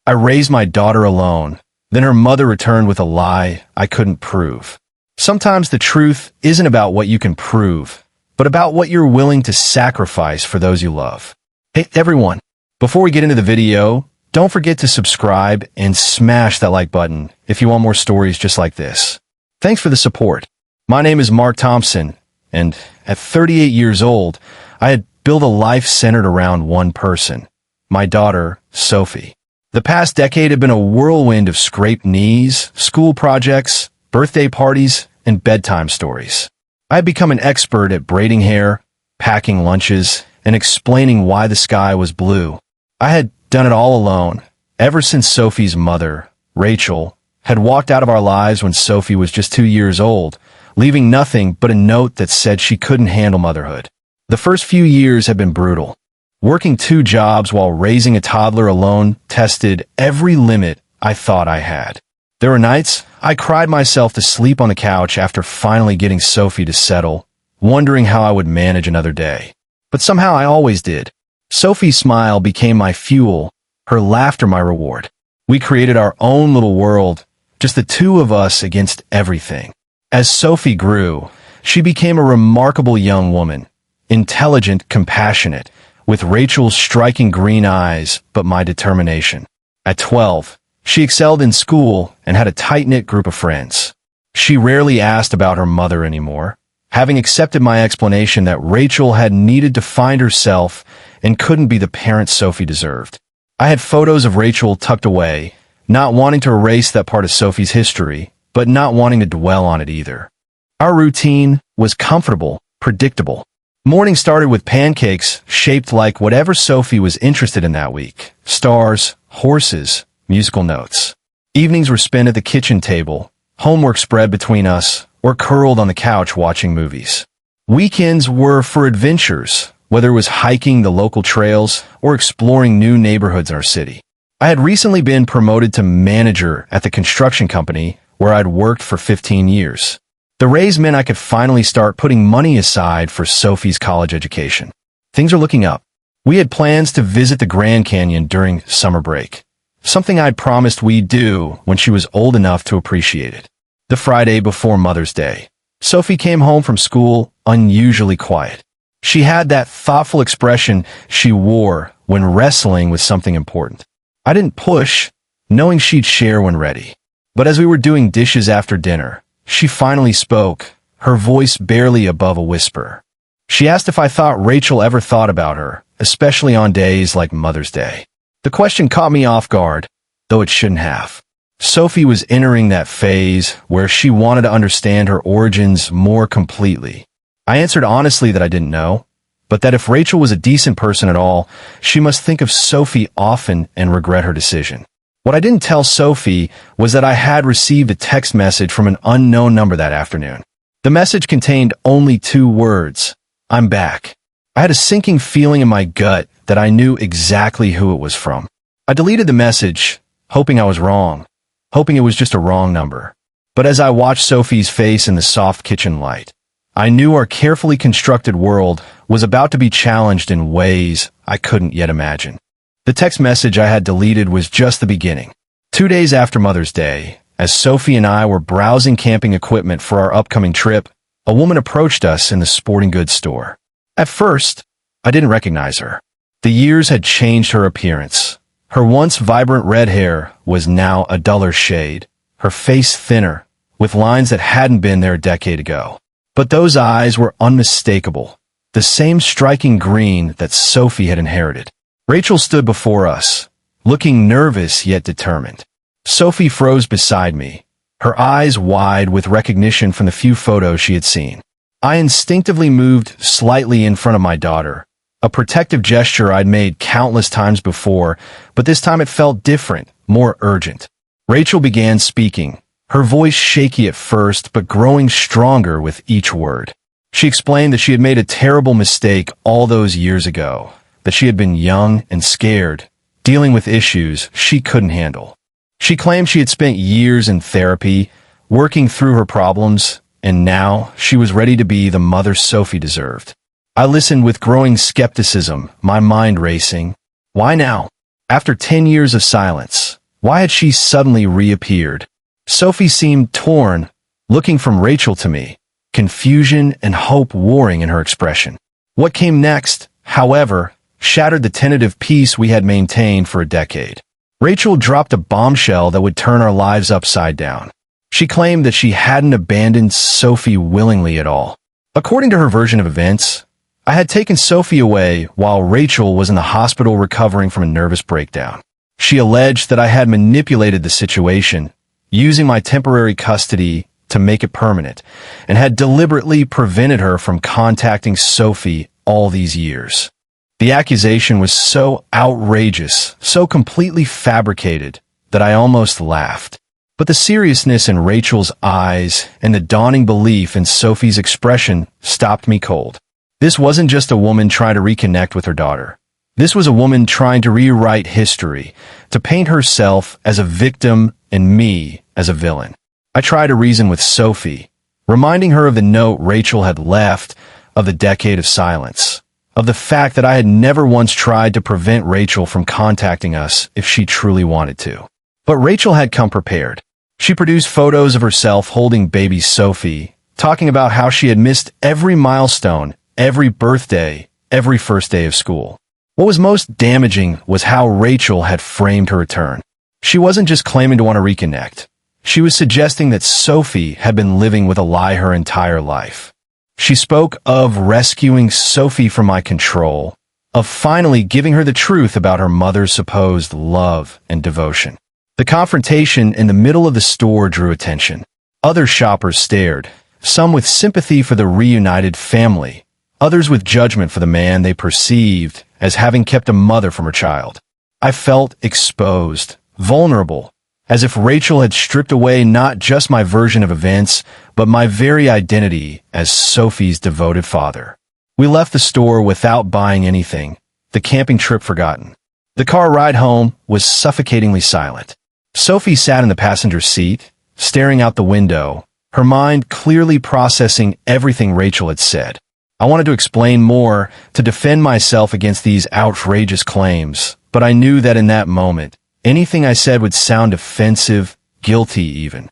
I raised my daughter alone. Then her mother returned with a lie I couldn't prove. Sometimes the truth isn't about what you can prove, but about what you're willing to sacrifice for those you love. Hey, everyone, before we get into the video, don't forget to subscribe and smash that like button if you want more stories just like this. Thanks for the support. My name is Mark Thompson, and at 38 years old, I had built a life centered around one person, my daughter, Sophie. The past decade had been a whirlwind of scraped knees, school projects, birthday parties, and bedtime stories. I had become an expert at braiding hair, packing lunches, and explaining why the sky was blue. I had done it all alone, ever since Sophie's mother, Rachel, had walked out of our lives when Sophie was just 2 years old, leaving nothing but a note that said she couldn't handle motherhood. The first few years had been brutal. Working 2 jobs while raising a toddler alone tested every limit I thought I had. There were nights I cried myself to sleep on the couch after finally getting Sophie to settle, wondering how I would manage another day. But somehow I always did. Sophie's smile became my fuel, her laughter my reward. We created our own little world, just the 2 of us against everything. As Sophie grew, she became a remarkable young woman, intelligent, compassionate, with Rachel's striking green eyes but my determination. At 12, she excelled in school and had a tight-knit group of friends. She rarely asked about her mother anymore, having accepted my explanation that Rachel had needed to find herself and couldn't be the parent Sophie deserved. I had photos of Rachel tucked away, not wanting to erase that part of Sophie's history, but not wanting to dwell on it either. Our routine was comfortable, predictable. Morning started with pancakes shaped like whatever Sophie was interested in that week. Stars, horses, musical notes. Evenings were spent at the kitchen table, homework spread between us, or curled on the couch watching movies. Weekends were for adventures, whether it was hiking the local trails or exploring new neighborhoods in our city. I had recently been promoted to manager at the construction company where I'd worked for 15 years. The raise meant I could finally start putting money aside for Sophie's college education. Things are looking up. We had plans to visit the Grand Canyon during summer break, something I'd promised we'd do when she was old enough to appreciate it. The Friday before Mother's Day, Sophie came home from school unusually quiet. She had that thoughtful expression she wore when wrestling with something important. I didn't push, knowing she'd share when ready. But as we were doing dishes after dinner, she finally spoke, her voice barely above a whisper. She asked if I thought Rachel ever thought about her, especially on days like Mother's Day. The question caught me off guard, though it shouldn't have. Sophie was entering that phase where she wanted to understand her origins more completely. I answered honestly that I didn't know, but that if Rachel was a decent person at all, she must think of Sophie often and regret her decision. What I didn't tell Sophie was that I had received a text message from an unknown number that afternoon. The message contained only 2 words, "I'm back." I had a sinking feeling in my gut that I knew exactly who it was from. I deleted the message, hoping I was wrong, hoping it was just a wrong number. But as I watched Sophie's face in the soft kitchen light, I knew our carefully constructed world was about to be challenged in ways I couldn't yet imagine. The text message I had deleted was just the beginning. 2 days after Mother's Day, as Sophie and I were browsing camping equipment for our upcoming trip, a woman approached us in the sporting goods store. At first, I didn't recognize her. The years had changed her appearance. Her once vibrant red hair was now a duller shade, her face thinner, with lines that hadn't been there a decade ago. But those eyes were unmistakable, the same striking green that Sophie had inherited. Rachel stood before us, looking nervous yet determined. Sophie froze beside me, her eyes wide with recognition from the few photos she had seen. I instinctively moved slightly in front of my daughter, a protective gesture I'd made countless times before, but this time it felt different, more urgent. Rachel began speaking, her voice shaky at first but growing stronger with each word. She explained that she had made a terrible mistake all those years ago, that she had been young and scared, dealing with issues she couldn't handle. She claimed she had spent years in therapy, working through her problems, and now she was ready to be the mother Sophie deserved. I listened with growing skepticism, my mind racing. Why now? After 10 years of silence, why had she suddenly reappeared? Sophie seemed torn, looking from Rachel to me, confusion and hope warring in her expression. What came next, however, shattered the tentative peace we had maintained for a decade. Rachel dropped a bombshell that would turn our lives upside down. She claimed that she hadn't abandoned Sophie willingly at all. According to her version of events, I had taken Sophie away while Rachel was in the hospital recovering from a nervous breakdown. She alleged that I had manipulated the situation, using my temporary custody to make it permanent, and had deliberately prevented her from contacting Sophie all these years. The accusation was so outrageous, so completely fabricated, that I almost laughed. But the seriousness in Rachel's eyes and the dawning belief in Sophie's expression stopped me cold. This wasn't just a woman trying to reconnect with her daughter. This was a woman trying to rewrite history, to paint herself as a victim and me as a villain. I tried to reason with Sophie, reminding her of the note Rachel had left, of the decade of silence, of the fact that I had never once tried to prevent Rachel from contacting us if she truly wanted to. But Rachel had come prepared. She produced photos of herself holding baby Sophie, talking about how she had missed every milestone, every birthday, every first day of school. What was most damaging was how Rachel had framed her return. She wasn't just claiming to want to reconnect. She was suggesting that Sophie had been living with a lie her entire life. She spoke of rescuing Sophie from my control, of finally giving her the truth about her mother's supposed love and devotion. The confrontation in the middle of the store drew attention. Other shoppers stared, some with sympathy for the reunited family, others with judgment for the man they perceived as having kept a mother from her child. I felt exposed, vulnerable, as if Rachel had stripped away not just my version of events, but my very identity as Sophie's devoted father. We left the store without buying anything, the camping trip forgotten. The car ride home was suffocatingly silent. Sophie sat in the passenger seat, staring out the window, her mind clearly processing everything Rachel had said. I wanted to explain more, to defend myself against these outrageous claims, but I knew that in that moment, anything I said would sound offensive, guilty even.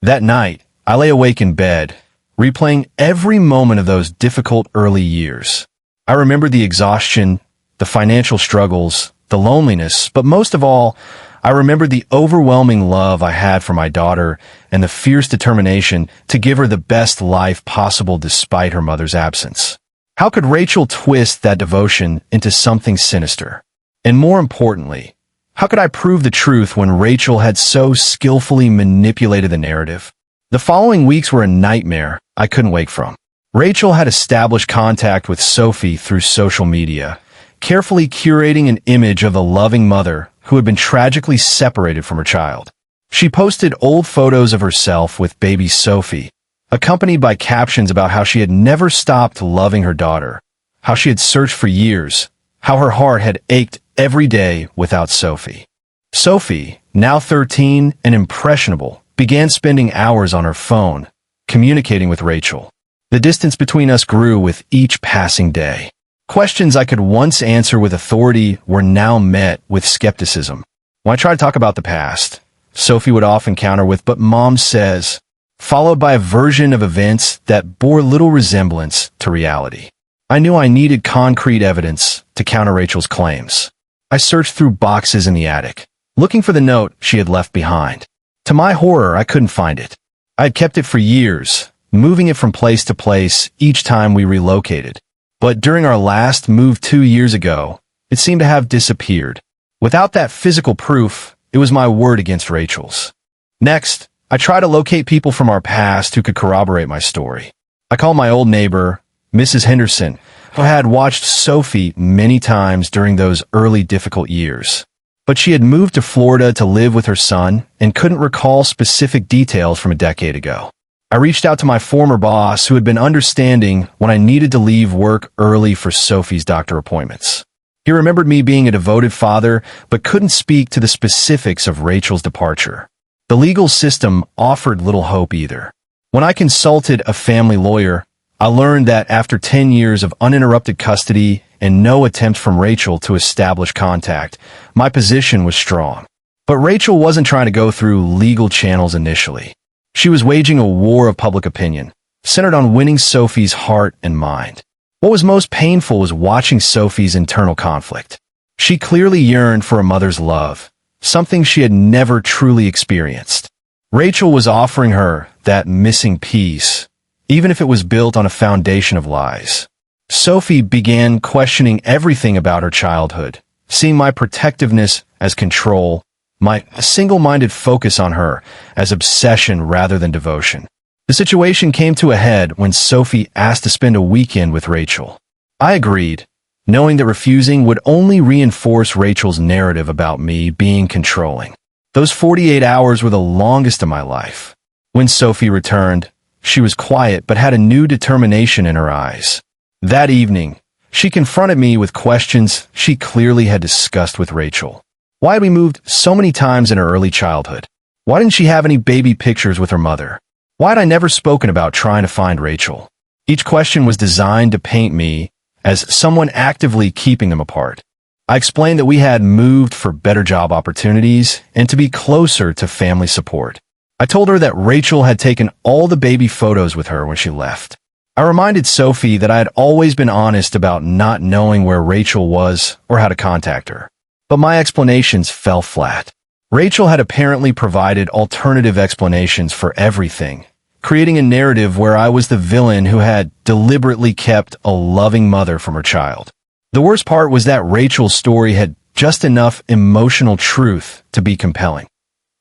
That night, I lay awake in bed, replaying every moment of those difficult early years. I remembered the exhaustion, the financial struggles, the loneliness, but most of all, I remembered the overwhelming love I had for my daughter and the fierce determination to give her the best life possible despite her mother's absence. How could Rachel twist that devotion into something sinister? And more importantly, how could I prove the truth when Rachel had so skillfully manipulated the narrative? The following weeks were a nightmare I couldn't wake from. Rachel had established contact with Sophie through social media, carefully curating an image of the loving mother who had been tragically separated from her child. She posted old photos of herself with baby Sophie, accompanied by captions about how she had never stopped loving her daughter, how she had searched for years, how her heart had ached every day without Sophie. Sophie, now 13 and impressionable, began spending hours on her phone, communicating with Rachel. The distance between us grew with each passing day. Questions I could once answer with authority were now met with skepticism. When I tried to talk about the past, Sophie would often counter with, "But Mom says," followed by a version of events that bore little resemblance to reality. I knew I needed concrete evidence to counter Rachel's claims. I searched through boxes in the attic, looking for the note she had left behind. To my horror, I couldn't find it. I had kept it for years, moving it from place to place each time we relocated. But during our last move 2 years ago, it seemed to have disappeared. Without that physical proof, it was my word against Rachel's. Next, I tried to locate people from our past who could corroborate my story. I called my old neighbor, Mrs. Henderson, who had watched Sophie many times during those early difficult years. But she had moved to Florida to live with her son and couldn't recall specific details from a decade ago. I reached out to my former boss, who had been understanding when I needed to leave work early for Sophie's doctor appointments. He remembered me being a devoted father, but couldn't speak to the specifics of Rachel's departure. The legal system offered little hope either. When I consulted a family lawyer, I learned that after 10 years of uninterrupted custody and no attempt from Rachel to establish contact, my position was strong. But Rachel wasn't trying to go through legal channels initially. She was waging a war of public opinion, centered on winning Sophie's heart and mind. What was most painful was watching Sophie's internal conflict. She clearly yearned for a mother's love, something she had never truly experienced. Rachel was offering her that missing piece, even if it was built on a foundation of lies. Sophie began questioning everything about her childhood, seeing my protectiveness as control, my single-minded focus on her as obsession rather than devotion. The situation came to a head when Sophie asked to spend a weekend with Rachel. I agreed, knowing that refusing would only reinforce Rachel's narrative about me being controlling. Those 48 hours were the longest of my life. When Sophie returned, she was quiet but had a new determination in her eyes. That evening, she confronted me with questions she clearly had discussed with Rachel. Why had we moved so many times in her early childhood? Why didn't she have any baby pictures with her mother? Why had I never spoken about trying to find Rachel? Each question was designed to paint me as someone actively keeping them apart. I explained that we had moved for better job opportunities and to be closer to family support. I told her that Rachel had taken all the baby photos with her when she left. I reminded Sophie that I had always been honest about not knowing where Rachel was or how to contact her. But my explanations fell flat. Rachel had apparently provided alternative explanations for everything, creating a narrative where I was the villain who had deliberately kept a loving mother from her child. The worst part was that Rachel's story had just enough emotional truth to be compelling.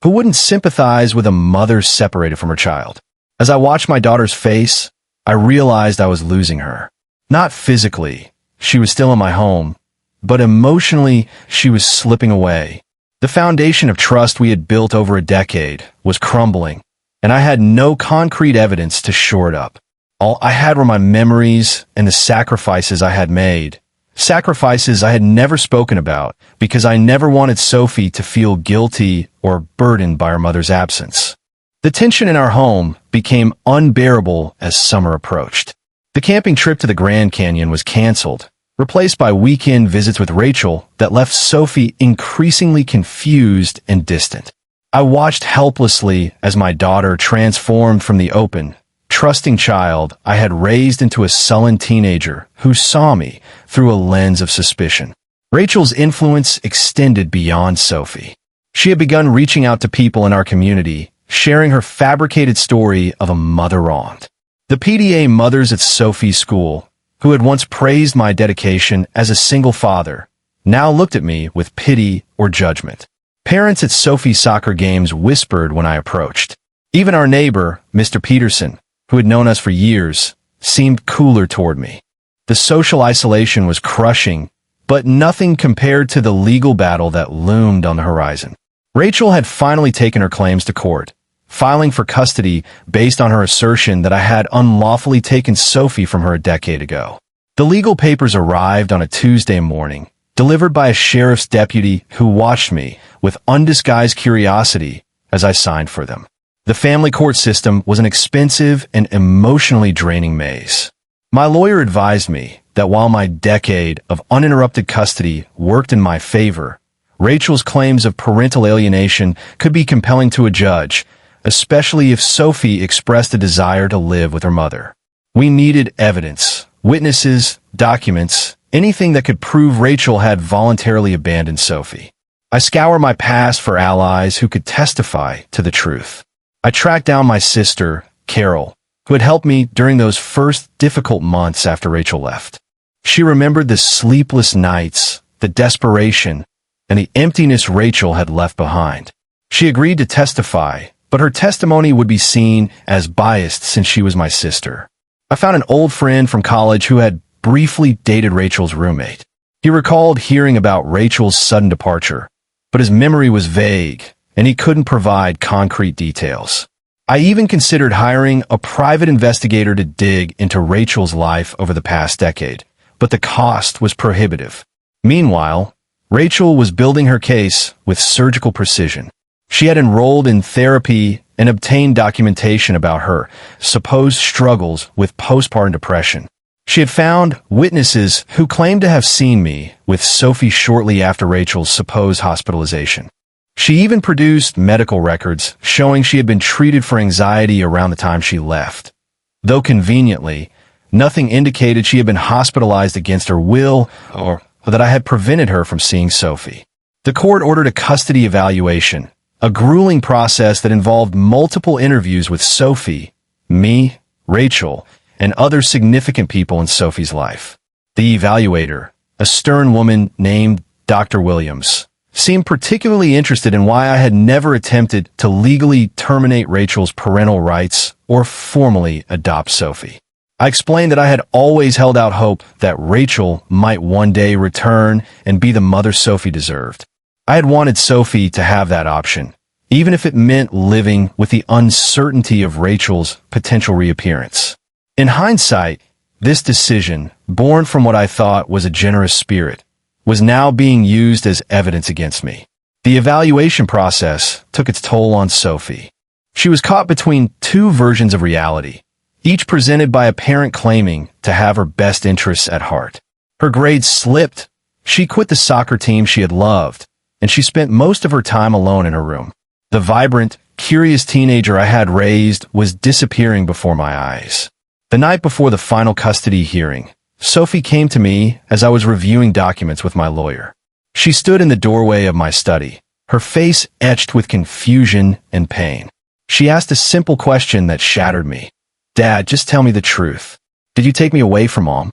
Who wouldn't sympathize with a mother separated from her child? As I watched my daughter's face, I realized I was losing her. Not physically, she was still in my home, but emotionally, she was slipping away. The foundation of trust we had built over a decade was crumbling, and I had no concrete evidence to shore it up. All I had were my memories and the sacrifices I had made. Sacrifices I had never spoken about because I never wanted Sophie to feel guilty or burdened by her mother's absence. The tension in our home became unbearable as summer approached. The camping trip to the Grand Canyon was canceled, replaced by weekend visits with Rachel that left Sophie increasingly confused and distant. I watched helplessly as my daughter transformed from the open, trusting child I had raised into a sullen teenager who saw me through a lens of suspicion. Rachel's influence extended beyond Sophie. She had begun reaching out to people in our community, sharing her fabricated story of a mother wronged. The PTA mothers at Sophie's school, who had once praised my dedication as a single father, now looked at me with pity or judgment. Parents at Sophie's soccer games whispered when I approached. Even our neighbor, Mr. Peterson, who had known us for years, seemed cooler toward me. The social isolation was crushing, but nothing compared to the legal battle that loomed on the horizon. Rachel had finally taken her claims to court, filing for custody based on her assertion that I had unlawfully taken Sophie from her a decade ago. The legal papers arrived on a Tuesday morning, delivered by a sheriff's deputy who watched me with undisguised curiosity as I signed for them. The family court system was an expensive and emotionally draining maze. My lawyer advised me that while my decade of uninterrupted custody worked in my favor, Rachel's claims of parental alienation could be compelling to a judge, especially if Sophie expressed a desire to live with her mother. We needed evidence, witnesses, documents, anything that could prove Rachel had voluntarily abandoned Sophie. I scoured my past for allies who could testify to the truth. I tracked down my sister, Carol, who had helped me during those first difficult months after Rachel left. She remembered the sleepless nights, the desperation, and the emptiness Rachel had left behind. She agreed to testify, but her testimony would be seen as biased since she was my sister. I found an old friend from college who had briefly dated Rachel's roommate. He recalled hearing about Rachel's sudden departure, but his memory was vague, and he couldn't provide concrete details. I even considered hiring a private investigator to dig into Rachel's life over the past decade, but the cost was prohibitive. Meanwhile, Rachel was building her case with surgical precision. She had enrolled in therapy and obtained documentation about her supposed struggles with postpartum depression. She had found witnesses who claimed to have seen me with Sophie shortly after Rachel's supposed hospitalization. She even produced medical records showing she had been treated for anxiety around the time she left. Though conveniently, nothing indicated she had been hospitalized against her will or that I had prevented her from seeing Sophie. The court ordered a custody evaluation, a grueling process that involved multiple interviews with Sophie, me, Rachel, and other significant people in Sophie's life. The evaluator, a stern woman named Dr. Williams, seemed particularly interested in why I had never attempted to legally terminate Rachel's parental rights or formally adopt Sophie. I explained that I had always held out hope that Rachel might one day return and be the mother Sophie deserved. I had wanted Sophie to have that option, even if it meant living with the uncertainty of Rachel's potential reappearance. In hindsight, this decision, born from what I thought was a generous spirit, was now being used as evidence against me. The evaluation process took its toll on Sophie. She was caught between two versions of reality, each presented by a parent claiming to have her best interests at heart. Her grades slipped, she quit the soccer team she had loved, and she spent most of her time alone in her room. The vibrant, curious teenager I had raised was disappearing before my eyes. The night before the final custody hearing, Sophie came to me as I was reviewing documents with my lawyer. She stood in the doorway of my study, her face etched with confusion and pain. She asked a simple question that shattered me. "Dad, just tell me the truth. Did you take me away from Mom?"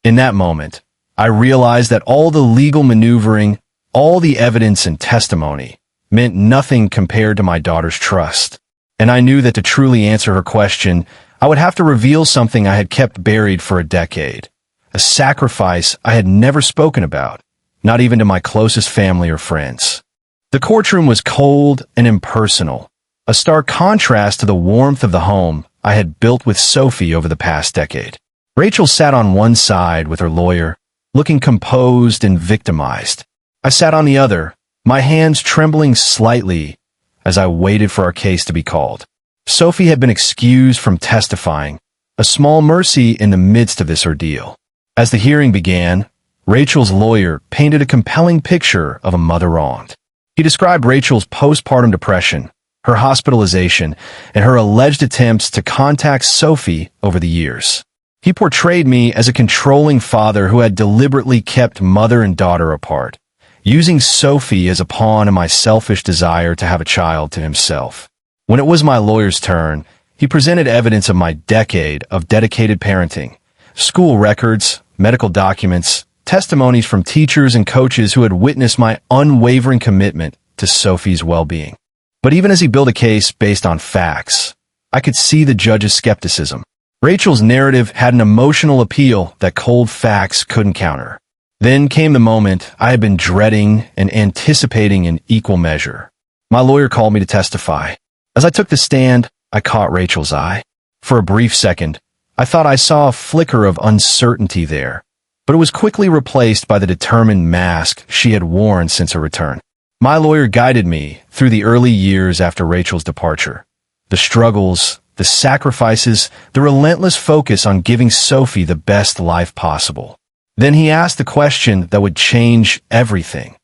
In that moment, I realized that all the legal maneuvering, all the evidence and testimony, meant nothing compared to my daughter's trust. And I knew that to truly answer her question, I would have to reveal something I had kept buried for a decade, a sacrifice I had never spoken about, not even to my closest family or friends. The courtroom was cold and impersonal, a stark contrast to the warmth of the home I had built with Sophie over the past decade. Rachel sat on one side with her lawyer, looking composed and victimized. I sat on the other, my hands trembling slightly as I waited for our case to be called. Sophie had been excused from testifying, a small mercy in the midst of this ordeal. As the hearing began, Rachel's lawyer painted a compelling picture of a mother wronged. He described Rachel's postpartum depression, her hospitalization, and her alleged attempts to contact Sophie over the years. He portrayed me as a controlling father who had deliberately kept mother and daughter apart, using Sophie as a pawn in my selfish desire to have a child to himself. When it was my lawyer's turn, he presented evidence of my decade of dedicated parenting, school records, medical documents, testimonies from teachers and coaches who had witnessed my unwavering commitment to Sophie's well-being. But even as he built a case based on facts, I could see the judge's skepticism. Rachel's narrative had an emotional appeal that cold facts couldn't counter. Then came the moment I had been dreading and anticipating in equal measure. My lawyer called me to testify. As I took the stand, I caught Rachel's eye. For a brief second, I thought I saw a flicker of uncertainty there, but it was quickly replaced by the determined mask she had worn since her return. My lawyer guided me through the early years after Rachel's departure. The struggles, the sacrifices, the relentless focus on giving Sophie the best life possible. Then he asked the question that would change everything.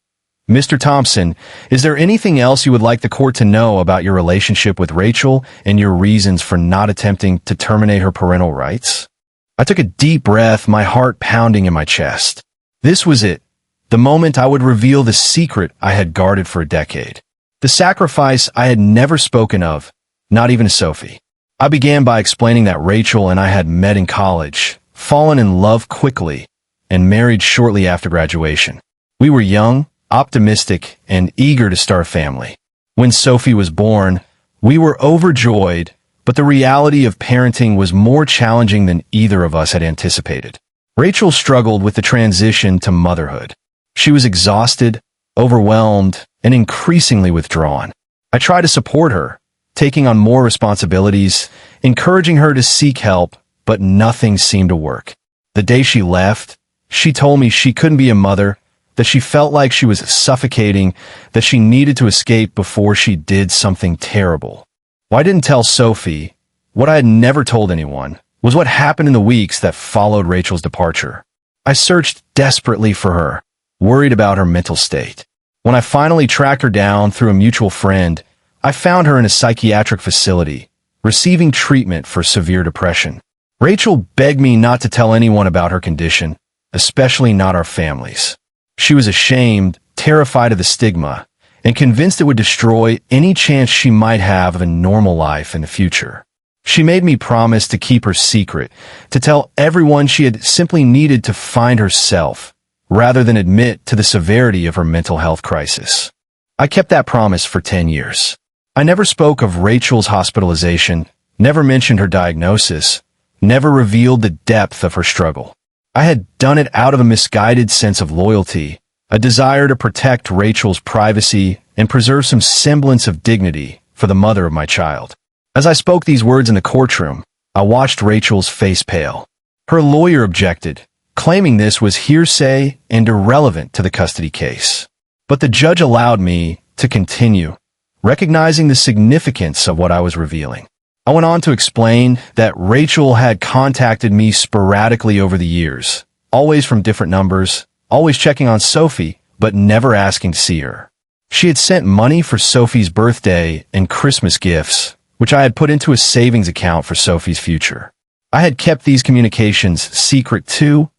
"Mr. Thompson, is there anything else you would like the court to know about your relationship with Rachel and your reasons for not attempting to terminate her parental rights?" I took a deep breath, my heart pounding in my chest. This was it, the moment I would reveal the secret I had guarded for a decade. The sacrifice I had never spoken of, not even to Sophie. I began by explaining that Rachel and I had met in college, fallen in love quickly, and married shortly after graduation. We were young, optimistic, and eager to start a family. When Sophie was born, we were overjoyed, but the reality of parenting was more challenging than either of us had anticipated. Rachel struggled with the transition to motherhood. She was exhausted, overwhelmed, and increasingly withdrawn. I tried to support her, taking on more responsibilities, encouraging her to seek help, but nothing seemed to work. The day she left, she told me she couldn't be a mother, that she felt like she was suffocating, that she needed to escape before she did something terrible. Well, I didn't tell Sophie what I had never told anyone, was what happened in the weeks that followed Rachel's departure. I searched desperately for her, worried about her mental state. When I finally tracked her down through a mutual friend, I found her in a psychiatric facility, receiving treatment for severe depression. Rachel begged me not to tell anyone about her condition, especially not our families. She was ashamed, terrified of the stigma, and convinced it would destroy any chance she might have of a normal life in the future. She made me promise to keep her secret, to tell everyone she had simply needed to find herself, rather than admit to the severity of her mental health crisis. I kept that promise for 10 years. I never spoke of Rachel's hospitalization, never mentioned her diagnosis, never revealed the depth of her struggle. I had done it out of a misguided sense of loyalty, a desire to protect Rachel's privacy and preserve some semblance of dignity for the mother of my child. As I spoke these words in the courtroom, I watched Rachel's face pale. Her lawyer objected, claiming this was hearsay and irrelevant to the custody case. But the judge allowed me to continue, recognizing the significance of what I was revealing. I went on to explain that Rachel had contacted me sporadically over the years, always from different numbers, always checking on Sophie, but never asking to see her. She had sent money for Sophie's birthday and Christmas gifts, which I had put into a savings account for Sophie's future. I had kept these communications secret too,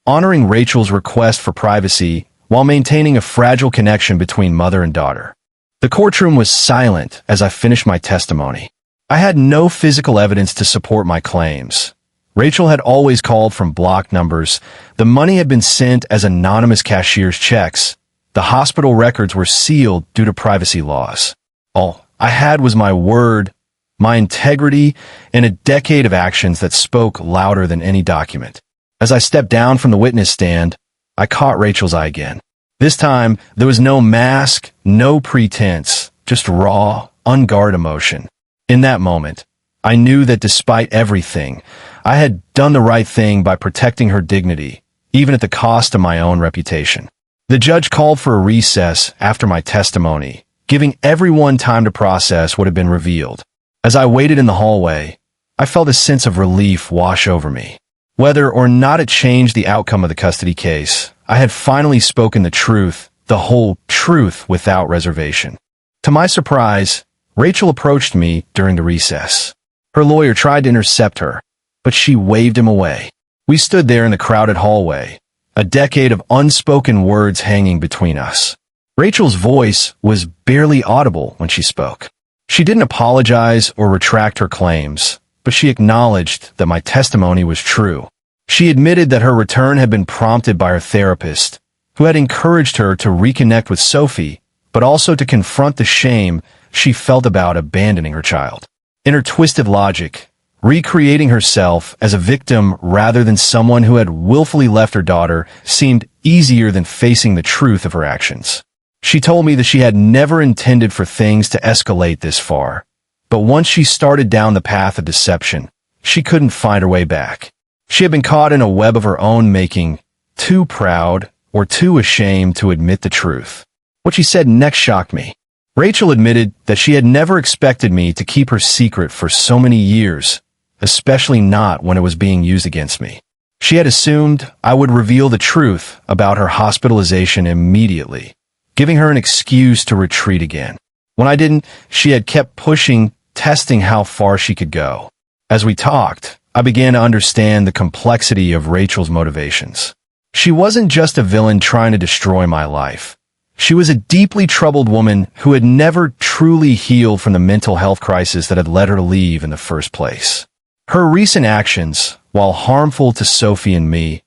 honoring Rachel's request for privacy while maintaining a fragile connection between mother and daughter. The courtroom was silent as I finished my testimony. I had no physical evidence to support my claims. Rachel had always called from blocked numbers. The money had been sent as anonymous cashier's checks. The hospital records were sealed due to privacy laws. All I had was my word, my integrity, and a decade of actions that spoke louder than any document. As I stepped down from the witness stand, I caught Rachel's eye again. This time, there was no mask, no pretense, just raw, unguarded emotion. In that moment, I knew that despite everything, I had done the right thing by protecting her dignity, even at the cost of my own reputation. The judge called for a recess after my testimony, giving everyone time to process what had been revealed. As I waited in the hallway, I felt a sense of relief wash over me. Whether or not it changed the outcome of the custody case, I had finally spoken the truth, the whole truth without reservation. To my surprise, Rachel approached me during the recess. Her lawyer tried to intercept her, but she waved him away. We stood there in the crowded hallway, a decade of unspoken words hanging between us. Rachel's voice was barely audible when she spoke. She didn't apologize or retract her claims, but she acknowledged that my testimony was true. She admitted that her return had been prompted by her therapist, who had encouraged her to reconnect with Sophie, but also to confront the shame she felt about abandoning her child. In her twisted logic, recreating herself as a victim rather than someone who had willfully left her daughter seemed easier than facing the truth of her actions. She told me that she had never intended for things to escalate this far, but once she started down the path of deception, she couldn't find her way back. She had been caught in a web of her own making, too proud or too ashamed to admit the truth. What she said next shocked me. Rachel admitted that she had never expected me to keep her secret for so many years, especially not when it was being used against me. She had assumed I would reveal the truth about her hospitalization immediately, giving her an excuse to retreat again. When I didn't, she had kept pushing, testing how far she could go. As we talked, I began to understand the complexity of Rachel's motivations. She wasn't just a villain trying to destroy my life. She was a deeply troubled woman who had never truly healed from the mental health crisis that had led her to leave in the first place. Her recent actions, while harmful to Sophie and me,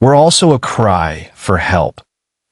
were also a cry for help,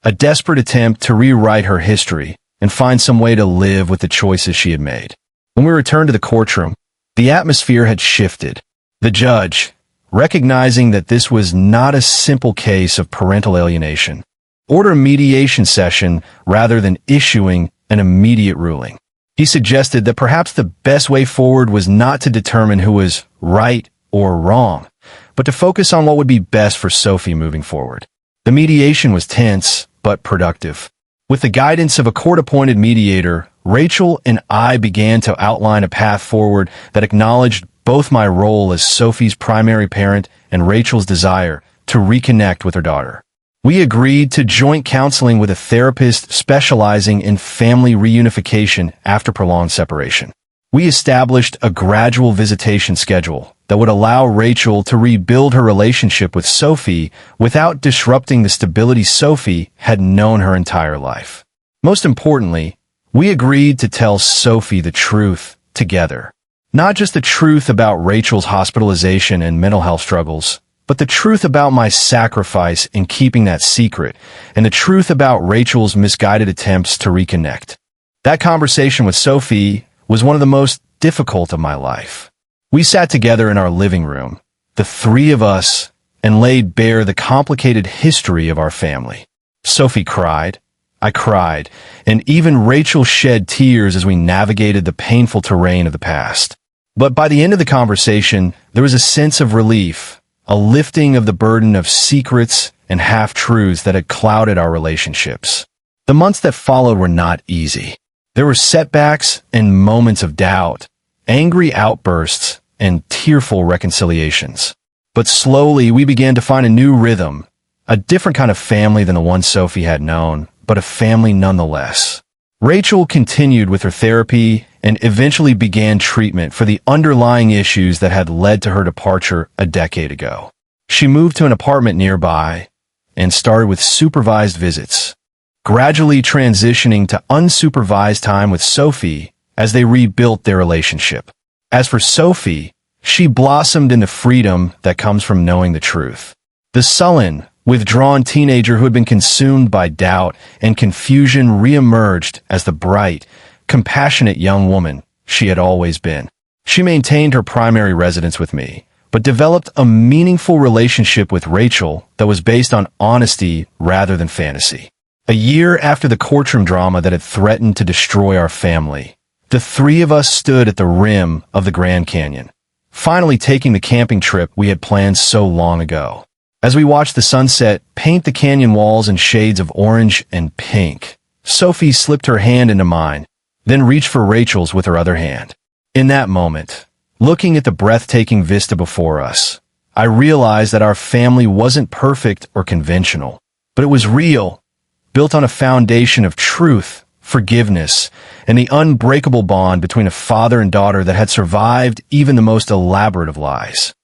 a desperate attempt to rewrite her history and find some way to live with the choices she had made. When we returned to the courtroom, the atmosphere had shifted. The judge, recognizing that this was not a simple case of parental alienation, ordered a mediation session rather than issuing an immediate ruling. He suggested that perhaps the best way forward was not to determine who was right or wrong, but to focus on what would be best for Sophie moving forward. The mediation was tense, but productive. With the guidance of a court-appointed mediator, Rachel and I began to outline a path forward that acknowledged both my role as Sophie's primary parent and Rachel's desire to reconnect with her daughter. We agreed to joint counseling with a therapist specializing in family reunification after prolonged separation. We established a gradual visitation schedule that would allow Rachel to rebuild her relationship with Sophie without disrupting the stability Sophie had known her entire life. Most importantly, we agreed to tell Sophie the truth together. Not just the truth about Rachel's hospitalization and mental health struggles, but the truth about my sacrifice in keeping that secret, and the truth about Rachel's misguided attempts to reconnect. That conversation with Sophie was one of the most difficult of my life. We sat together in our living room, the three of us, and laid bare the complicated history of our family. Sophie cried, I cried, and even Rachel shed tears as we navigated the painful terrain of the past. But by the end of the conversation, there was a sense of relief, a lifting of the burden of secrets and half-truths that had clouded our relationships. The months that followed were not easy. There were setbacks and moments of doubt, angry outbursts, and tearful reconciliations. But slowly we began to find a new rhythm, a different kind of family than the one Sophie had known, but a family nonetheless. Rachel continued with her therapy and eventually began treatment for the underlying issues that had led to her departure a decade ago. She moved to an apartment nearby and started with supervised visits, gradually transitioning to unsupervised time with Sophie as they rebuilt their relationship. As for Sophie, she blossomed into freedom that comes from knowing the truth. The sullen, withdrawn teenager who had been consumed by doubt and confusion reemerged as the bright, compassionate young woman she had always been. She maintained her primary residence with me, but developed a meaningful relationship with Rachel that was based on honesty rather than fantasy. A year after the courtroom drama that had threatened to destroy our family, the three of us stood at the rim of the Grand Canyon, finally taking the camping trip we had planned so long ago. As we watched the sunset paint the canyon walls in shades of orange and pink, Sophie slipped her hand into mine, then reached for Rachel's with her other hand. In that moment, looking at the breathtaking vista before us, I realized that our family wasn't perfect or conventional, but it was real, built on a foundation of truth, forgiveness, and the unbreakable bond between a father and daughter that had survived even the most elaborate of lies.